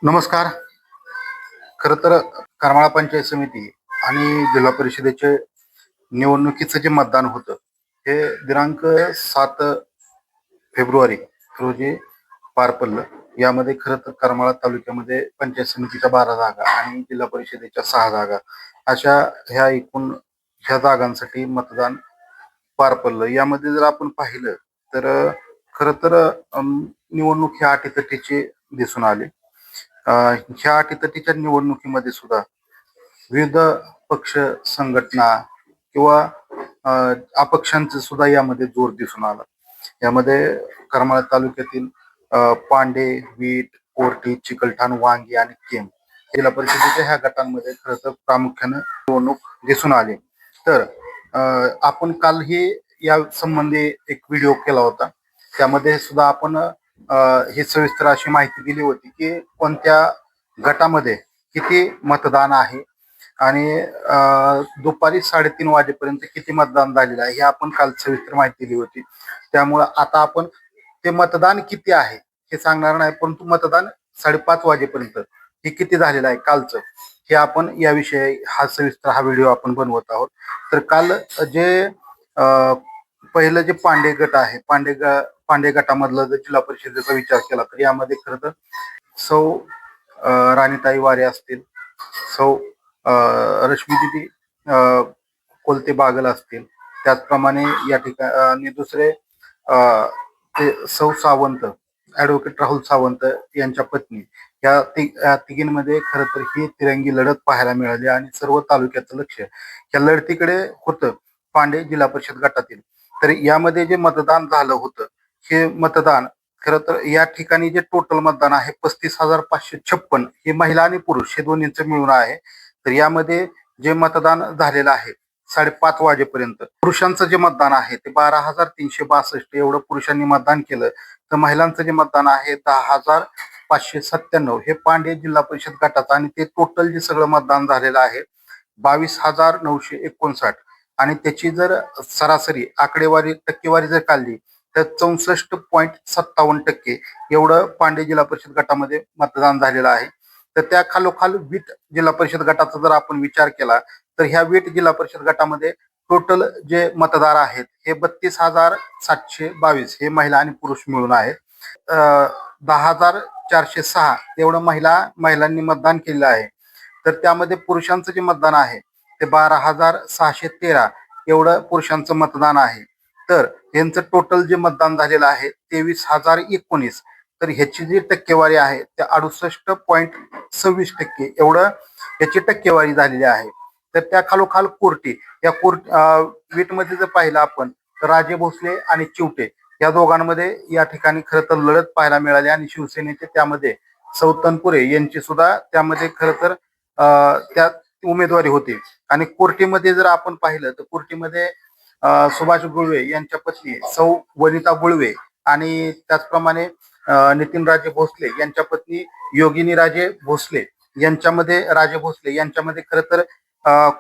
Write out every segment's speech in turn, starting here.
नमस्कार. खरं तर करमाळा पंचायत समिती आणि जिल्हा परिषदेचे निवडणुकीचं जे मतदान होतं, हे दिनांक 7 फेब्रुवारी रोजी पार पडलं. यामध्ये खरं तर करमाळा तालुक्यामध्ये पंचायत समितीच्या 12 जागा आणि जिल्हा परिषदेच्या 6 जागा अशा ह्या एकूण ह्या जागांसाठी मतदान पार पडलं. यामध्ये जर आपण पाहिलं तर खरं तर निवडणूक ह्या अटीतटीची दिसून आली. ह्या अटीतटीच्या निवडणुकीमध्ये सुद्धा विविध पक्ष, संघटना किंवा अ, अपक्षांचा सुद्धा यामध्ये जोर दिसून आला. यामध्ये करमाळा तालुक्यातील पांडे, वीट, कोर्टी, चिकलठाण, वांगी आणि केम जिल्हा परिषदेच्या ह्या गटांमध्ये खरं तर प्रामुख्यानं निवडणूक दिसून आली. तर अ, आपण कालही या संबंधी एक व्हिडिओ केला होता. त्यामध्ये सुद्धा आपण ही सविस्तर अशी माहिती दिली होती की कोणत्या गटामध्ये किती मतदान आहे आणि दुपारी 3:30 वाजेपर्यंत किती मतदान झालेलं आहे हे आपण काल सविस्तर माहिती दिली होती. त्यामुळं आता आपण ते मतदान किती आहे हे सांगणार नाही, परंतु मतदान 5:30 वाजेपर्यंत हे किती झालेलं आहे कालचं हे आपण याविषयी हा सविस्तर हा व्हिडिओ आपण बनवत आहोत. तर काल जे पहिलं जे पांडे गट आहे, पांडे गटामधला जर जिल्हा परिषदेचा विचार केला तर यामध्ये खरं तर सौ राणीताई वारे असतील, सौ रश्मीदिदी कोलते बागल असतील, त्याचप्रमाणे या ठिकाणी दुसरे ते सौ सावंत, ऍडव्होकेट राहुल सावंत यांच्या पत्नी या तिघींमध्ये खरं तर ही तिरंगी लढत पाहायला मिळाली आणि सर्व तालुक्याचं लक्ष या लढतीकडे होतं पांडे जिल्हा परिषद गटातील. तर यामध्ये जे मतदान झालं होतं हे मतदान खरं तर या ठिकाणी जे टोटल मतदान आहे 35,556 हे महिला आणि पुरुष हे दोन्हींचं मिळून आहे. तर यामध्ये जे मतदान झालेलं आहे 5:30 वाजेपर्यंत पुरुषांचं जे मतदान आहे ते 12,362 एवढं पुरुषांनी मतदान केलं. तर महिलांचं जे मतदान आहे 10,597 हे पांडे जिल्हा परिषद गटाचं आणि ते टोटल जे सगळं मतदान झालेलं आहे 22,959 आणि त्याची जर सरासरी आकडेवारी टक्केवारी जर काढली तर 64.57% एवढं पांडे जिल्हा परिषद गटामध्ये मतदान झालेलं आहे. तर त्या खालोखाल वीट जिल्हा परिषद गटाचा जर आपण विचार केला तर ह्या वीट जिल्हा परिषद गटामध्ये टोटल जे मतदार आहेत हे 32,722 हे महिला आणि पुरुष मिळून आहेत. 10,406 एवढं महिलांनी मतदान केलेलं आहे. तर त्यामध्ये पुरुषांचं जे मतदान आहे ते 12,613 एवढं पुरुषांचं मतदान आहे. तर यांचं टोटल जे मतदान झालेलं आहे 23,019. तर ह्याची जी टक्केवारी आहे ते 68.26% एवढं ह्याची टक्केवारी झालेली आहे. तर त्या खालोखाल कोर्टी या वीटमध्ये जर पाहिलं आपण तर राजे भोसले आणि चिवटे या दोघांमध्ये या ठिकाणी खरं तर लढत पाहायला मिळाली आणि शिवसेनेचे त्यामध्ये सौ तनपुरे यांची सुद्धा त्यामध्ये खरं तर त्यात उमेदवारी होती. आणि कोर्टीमध्ये जर आपण पाहिलं तर कोर्टीमध्ये सुभाष गुळवे यांच्या पत्नी सौ वनिता गुळवे आणि त्याचप्रमाणे नितीन राजे भोसले यांच्या पत्नी योगिनी राजे भोसले यांच्यामध्ये खरं तर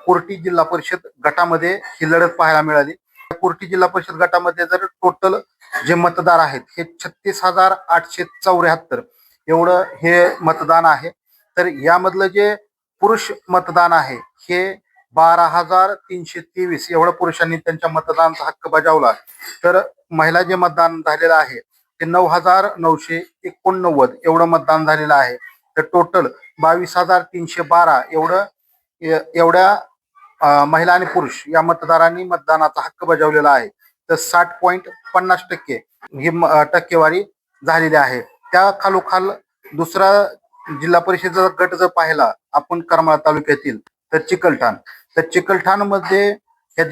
कोर्टी जिल्हा परिषद गटामध्ये ही लढत पाहायला मिळाली. कोर्टी जिल्हा परिषद गटामध्ये जर टोटल जे मतदार आहेत हे 36,874 एवढं हे मतदान आहे. तर यामधलं जे पुरुष मतदान आहे हे 12,323 एवढं पुरुषांनी त्यांच्या मतदानाचा हक्क बजावला. तर महिला जे मतदान झालेलं आहे ते 9,989 एवढं मतदान झालेलं आहे. तर टोटल 22,312 एवढ्या महिला आणि पुरुष या मतदारांनी मतदानाचा हक्क बजावलेला आहे. तर 60.50% ही टक्केवारी झालेली आहे. त्या खालोखाल दुसरा जिल्हा परिषदेचा गट जर पाहिला आपण करमाळा तालुक्यातील तर चिकलठाणमध्ये या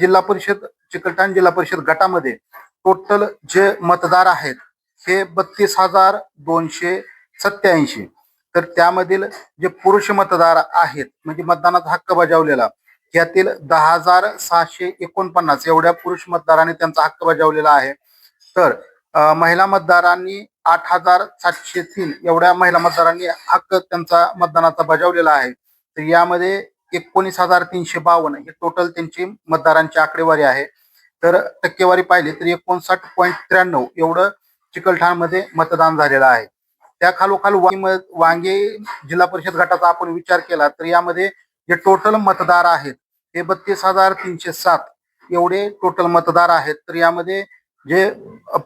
चिकलठाण जिल्हा परिषद गटामध्ये टोटल जे मतदार आहेत हे 32,287. तर त्यामधील जे पुरुष मतदार आहेत म्हणजे मतदानाचा हक्क बजावलेला यातील 10,649 एवढ्या पुरुष मतदारांनी त्यांचा हक्क बजावलेला आहे. तर महिला मतदारांनी 8,703 एवढ्या महिला मतदारांनी हक्क त्यांचा मतदानाचा बजावलेला आहे. तर यामध्ये 19,352 हे टोटल त्यांची मतदारांची आकडेवारी आहे. तर टक्केवारी पाहिली तर 59.93 एवढं चिकलठाणमध्ये मतदान झालेलं आहे. त्या खालोखाल वांगे जिल्हा परिषद गटाचा आपण विचार केला तर यामध्ये जे टोटल मतदार आहेत ते 32,307 एवढे टोटल मतदार आहेत. तर यामध्ये जे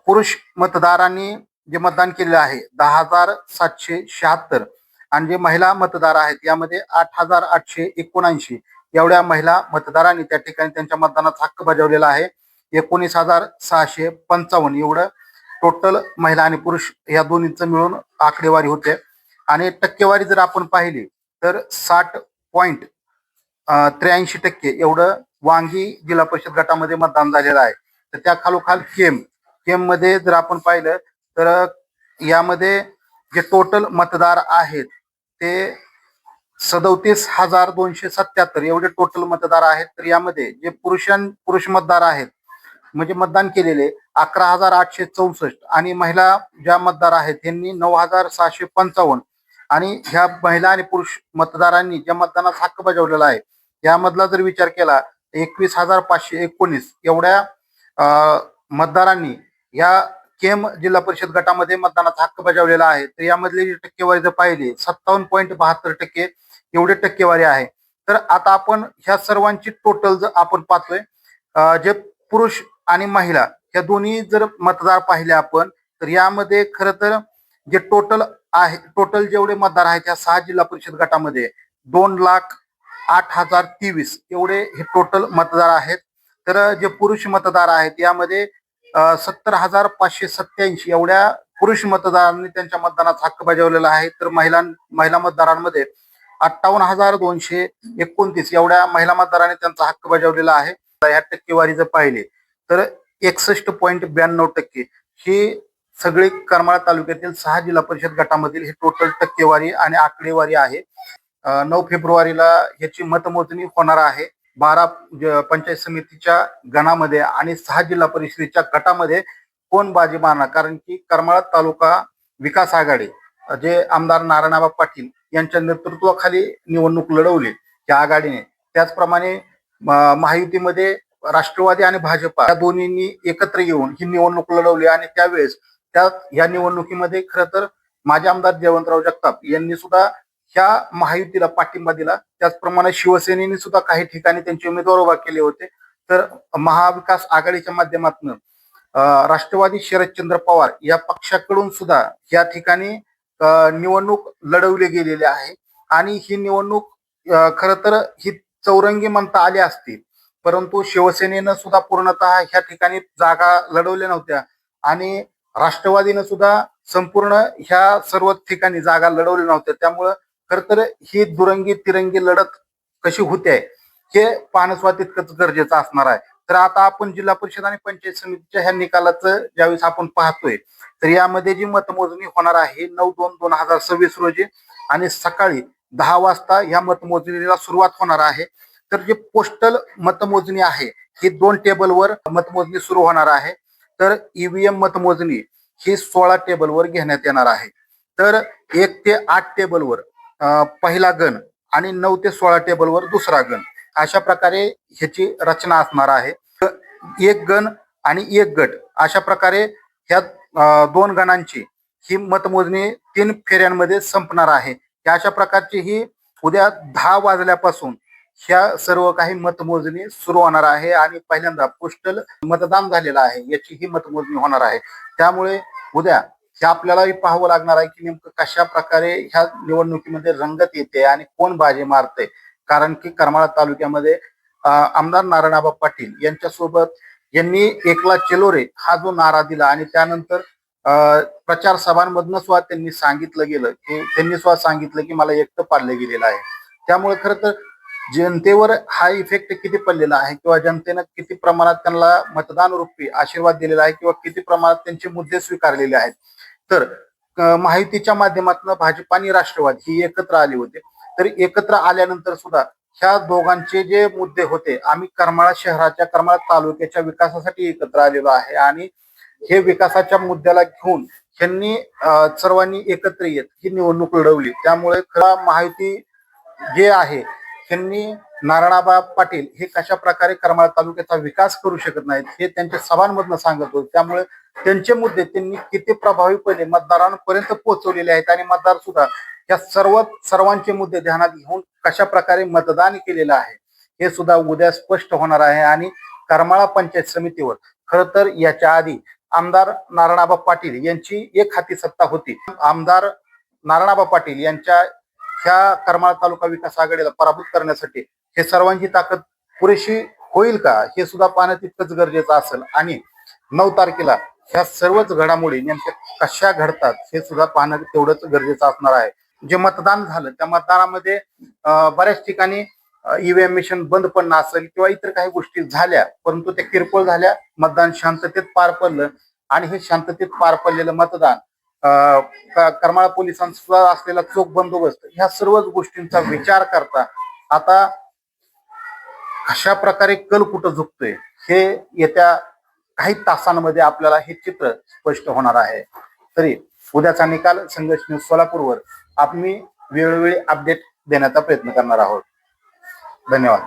पुरुष मतदारांनी जे मतदान केलेलं आहे 10,776 आणि जे महिला मतदार आहेत यामध्ये 8,879 एवढ्या महिला मतदारांनी त्या ठिकाणी त्यांच्या मतदानाचा हक्क बजावलेला आहे. 19,655 एवढं टोटल महिला आणि पुरुष या दोन्हीचं मिळून आकडेवारी होते. आणि टक्केवारी जर आपण पाहिली तर 60.83% एवढं वांगी जिल्हा परिषद गटामध्ये मतदान झालेलं आहे. तर त्या खालोखाल केम मध्ये जर आपण पाहिलं तर यामध्ये जे टोटल मतदार आहेत ते 37,277 एवढे टोटल मतदार आहेत. तर यामध्ये जे पुरुष मतदार आहेत म्हणजे मतदान केलेले 11,864 आणि महिला ज्या मतदार आहेत त्यांनी 9,655 आणि ह्या महिला आणि पुरुष मतदारांनी ज्या मतदानाचा हक्क बजावलेला आहे यामधला जर विचार केला 21,519 एवढ्या मतदारांनी या केम जिल्हा परिषद गटामध्ये मतदानाचा हक्क बजावलेला आहे. तर यामधली टक्केवारी जर पाहिली 57.72% एवढी टक्केवारी आहे. तर आता आपण ह्या सर्वांची टोटल जर आपण पाहतोय जे पुरुष आणि महिला या दोन्ही जर मतदार पाहिले आपण तर यामध्ये खरं तर जे टोटल जेवढे मतदार आहेत या 6 जिल्हा परिषद गटामध्ये 2,08,023 एवढे हे टोटल मतदार आहेत. तर जे पुरुष मतदार आहेत यामध्ये 70,587 एवढ्या पुरुष मतदारांनी त्यांच्या मतदानाचा हक्क बजावलेला आहे. तर महिला मतदारांमध्ये 58,229 एवढ्या महिला मतदारांनी त्यांचा हक्क बजावलेला आहे. या टक्केवारी जर पाहिले तर 61.92% ही सगळी करमाळा तालुक्यातील 6 जिल्हा परिषद गटामधील ही टोटल टक्केवारी आणि आकडेवारी आहे. 9 फेब्रुवारीला याची मतमोजणी होणार आहे. 12 पंचायत समितीच्या गणामध्ये आणि 6 जिल्हा परिषदेच्या गटामध्ये कोण बाजी मारणार, कारण की करमाळा तालुका विकास आघाडी जे आमदार नारायणआबा पाटील यांच्या नेतृत्वाखाली निवडणूक लढवली त्या आघाडीने, त्याचप्रमाणे महायुतीमध्ये राष्ट्रवादी आणि भाजपा या दोन्हींनी एकत्र येऊन ही निवडणूक लढवली आणि त्यावेळेस या निवडणुकीमध्ये खरं तर माजी आमदार जयवंतराव जगताप यांनी सुद्धा ह्या महायुतीला पाठिंबा दिला. त्याचप्रमाणे शिवसेनेने सुद्धा काही ठिकाणी त्यांचे उमेदवार उभा केले होते. तर महाविकास आघाडीच्या माध्यमातून राष्ट्रवादी शरदचंद्र पवार या पक्षाकडून सुद्धा या ठिकाणी निवडणूक लढवली गेलेली आहे. आणि ही निवडणूक खरं तर ही चौरंगी म्हणता आली असती, परंतु शिवसेनेनं सुद्धा पूर्णतः ह्या ठिकाणी जागा लढवल्या नव्हत्या आणि राष्ट्रवादीनं सुद्धा संपूर्ण ह्या सर्व ठिकाणी जागा लढवल्या नव्हत्या. त्यामुळं खर तर ही दुरंगी तिरंगी लढत कशी होते हे पाहणं सुद्धा तितकंच गरजेचं असणार आहे. तर आता आपण जिल्हा परिषद आणि पंचायत समितीच्या ह्या निकालाचं ज्यावेळेस आपण पाहतोय तर यामध्ये जी मतमोजणी होणार आहे 9/2/2026 रोजी आणि सकाळी 10 वाजता या मतमोजणीला सुरुवात होणार आहे. तर जे पोस्टल मतमोजणी आहे ही 2 टेबलवर मतमोजणी सुरू होणार आहे. तर ईव्हीएम मतमोजणी ही 16 टेबलवर घेण्यात येणार आहे. तर 1 ते 8 टेबलवर पहिला गण आणि 9 ते 16 टेबलवर दुसरा गण अशा प्रकारे ह्याची रचना असणार आहे. एक गण आणि एक गट अशा प्रकारे ह्या 2 गणांची ही मतमोजणी 3 फेऱ्यांमध्ये संपणार आहे. अशा प्रकारची ही उद्या 10 वाजल्यापासून ह्या सर्व काही मतमोजणी सुरू होणार आहे आणि पहिल्यांदा पोस्टल मतदान झालेलं आहे याची ही मतमोजणी होणार आहे. त्यामुळे उद्या हे आपल्यालाही पाहावं लागणार आहे की नेमकं कशा प्रकारे ह्या निवडणुकीमध्ये रंगत येते आणि कोण बाजी मारते. कारण की करमाळा तालुक्यामध्ये आमदार नारायणआबा पाटील यांच्यासोबत यांनी एकला चलो रे हा जो नारा दिला आणि त्यानंतर प्रचार सभांमधनं सुद्धा त्यांनी सांगितलं की मला एकटं पाडलं गेलेलं आहे. त्यामुळे खरं तर जनतेवर हा इफेक्ट किती पडलेला आहे किंवा जनतेनं किती प्रमाणात त्यांना मतदान रूपी आशीर्वाद दिलेला आहे किंवा किती प्रमाणात त्यांचे मुद्दे स्वीकारलेले आहेत. तर महायुतीच्या माध्यमातून भाजप आणि राष्ट्रवादी ही एकत्र आली होते. तर एकत्र आल्यानंतर सुद्धा ह्या दोघांचे जे मुद्दे होते, आम्ही करमाळा शहराच्या करमाळा तालुक्याच्या विकासासाठी एकत्र आलेलो आहे आणि हे विकासाच्या मुद्द्याला घेऊन त्यांनी सर्वांनी एकत्र येत ही निवडणूक लढवली. त्यामुळे खरा महायुती जे आहे त्यांनी नारायणआबा पाटील हे कशा प्रकारे करमाळा तालुक्याचा विकास करू शकत नाहीत हे त्यांच्या सभांमधनं सांगत होते. त्यामुळे त्यांचे मुद्दे त्यांनी किती प्रभावीपणे मतदारांपर्यंत पोहोचवलेले आहेत आणि मतदार सुद्धा या सर्वांचे मुद्दे ध्यानात घेऊन कशा प्रकारे मतदान केलेलं आहे हे सुद्धा उद्या स्पष्ट होणार आहे. आणि करमाळा पंचायत समितीवर खर तर याच्या आधी आमदार नारायणआबा पाटील यांची एक हाती सत्ता होती. आमदार नारायणआबा पाटील यांच्या ह्या करमाळा तालुका विकास आघाडीला पराभूत करण्यासाठी हे सर्वांची ताकद पुरेशी होईल का हे सुद्धा पाहणं तितकंच गरजेचं असेल. आणि 9 तारखेला ह्या सर्वच घडामोडी नेमक्या कशा घडतात हे सुद्धा पाहणं तेवढंच गरजेचं असणार आहे. जे मतदान झालं त्या मतदानामध्ये बऱ्याच ठिकाणी ईव्हीएम मशीन बंद पडणं असेल किंवा इतर काही गोष्टी झाल्या, परंतु त्या किरकोळ झाल्या. मतदान शांततेत पार पडलं आणि हे शांततेत पार पडलेलं मतदान करमाळा पोलिसांचा असलेला चोख बंदोबस्त ह्या सर्वच गोष्टींचा विचार करता आता अशा प्रकारे कल कुठं झुकतोय हे येत्या काही तासांमध्ये आपल्याला हे चित्र स्पष्ट होणार आहे. तरी उद्याचा निकाल संघर्ष न्यूज सोलापूरवर आम्ही वेळोवेळी अपडेट देण्याचा प्रयत्न करणार आहोत. धन्यवाद.